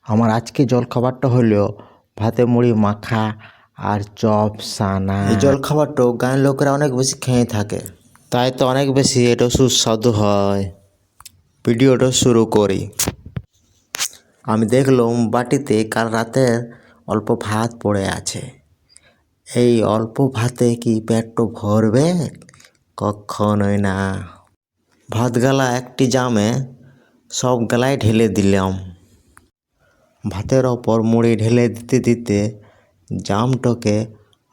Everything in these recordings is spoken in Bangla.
আমার আজকে জলখাবারটা হলো ভাতে মুড়ি মাখা আর চপ সানা। এই জলখাবারটা গাঁয়ের লোকেরা অনেক বেশি খেয়ে থাকে, তাই তো অনেক বেশি এটা সুস্বাদু হয়। ভিডিওটা শুরু করি। আমি দেখলাম বাটিতে কাল রাতের অল্প ভাত পড়ে আছে। এই অল্প ভাতে কি পেটটা ভরবে? কখনোই না। ভাত গালা একটি জামে সব গালায় ঢেলে দিলাম। ভাতের ওপর মুড়ি ঢেলে দিতে দিতে জামটাকে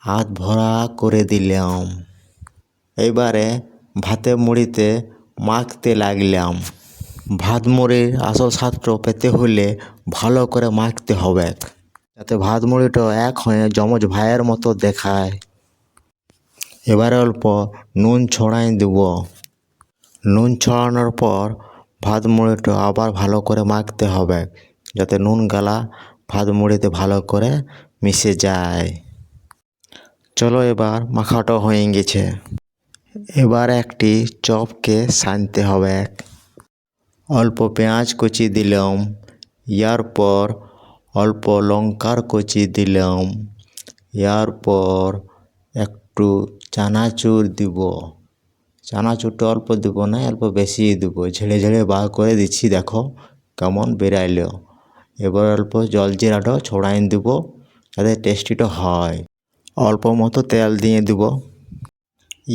হাত ভরা করে দিলাম। এবারে ভাতে মুড়িতে মাখতে লাগলাম। ভাত মুড়ির আসল স্বাদটা পেতে হলে ভালো করে মাখতে হবে, যাতে ভাত মুড়িটা এক হয়ে যমজ ভাইয়ের মতো দেখায়। এবারে অল্প নুন ছড়াই দেব। নুন ছড়ানোর পর ভাত মুড়িটা আবার ভালো করে মাখতে হবে, যাতে নুন গালা ভাত মুড়িতে ভালো করে মিশে যায়। চলো এবার মাখাটা হয়ে গেছে। এবার একটি চপকে সানতে হবে। অল্প পেঁয়াজ কুচি দিলাম, ইয়ার পর অল্প লঙ্কার কুচি দিলাম, ইয়ার পর একটু চানাচুর দিব। চানাচুরটা অল্প দিব না, অল্প বেশি দিব। ঝেড়ে ঝেড়ে বার করে দিচ্ছি, দেখো কেমন বেরাইলো। এবার অল্প জল জিরাটা ছড়াই দিব, যাতে টেস্টিটা হয়। অল্প মতো তেল দিয়ে দিব।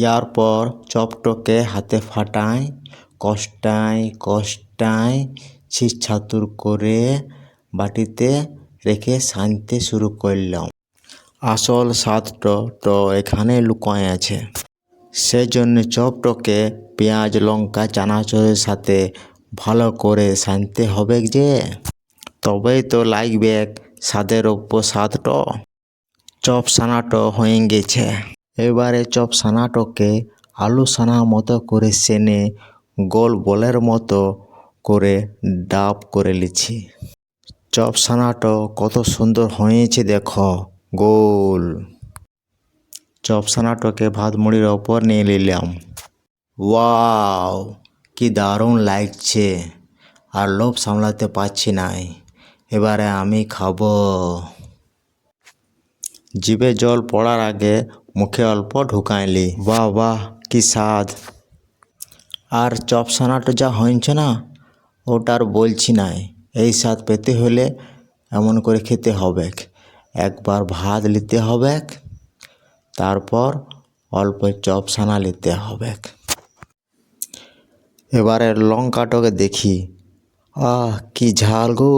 ইয়ার পর চপটাকে হাতে ফাটাই কষ্টাই ছিছাতুর করে বাটিতে রেখে সানতে শুরু করলাম। আসল স্বাদটা তো এখানে লুকায় আছে। সেজন্য চপটাকে পেঁয়াজ লঙ্কা চানাচুরের সাথে ভালো করে সানতে হবে যে, তবেই তো লাগবে স্বাদের স্বাদটা। চপ সানাটা হয়ে গেছে। এবারে চপ সানাটাকে আলু সানার মতো করে সেনে গোল বলের মতো করে ডাব করে নিচ্ছি। চপ সানাটা কত সুন্দর হয়েছে দেখো, গোল। চপ সানাটাকে ভাত মুড়ির ওপর নিয়ে নিলাম। ওয়াও, কি দারুণ লাগছে, আর লোভ সামলাতে পারছি না। এবারে আমি খাবো। জিভে জল পড়ার আগে মুখে অল্প ঢুকাইলি। বাহ বাহ, কি স্বাদ। আর চপ সানাটা যা হয়েছে না, ওটা আর বলছি না। এই স্বাদ পেতে হলে এমন করে খেতে হবে। একবার ভাত নিতে হবে, তারপর অল্প চপ সানা নিতে হবে। এবারে লঙ্কাটাকে দেখি, কি ঝাল গো।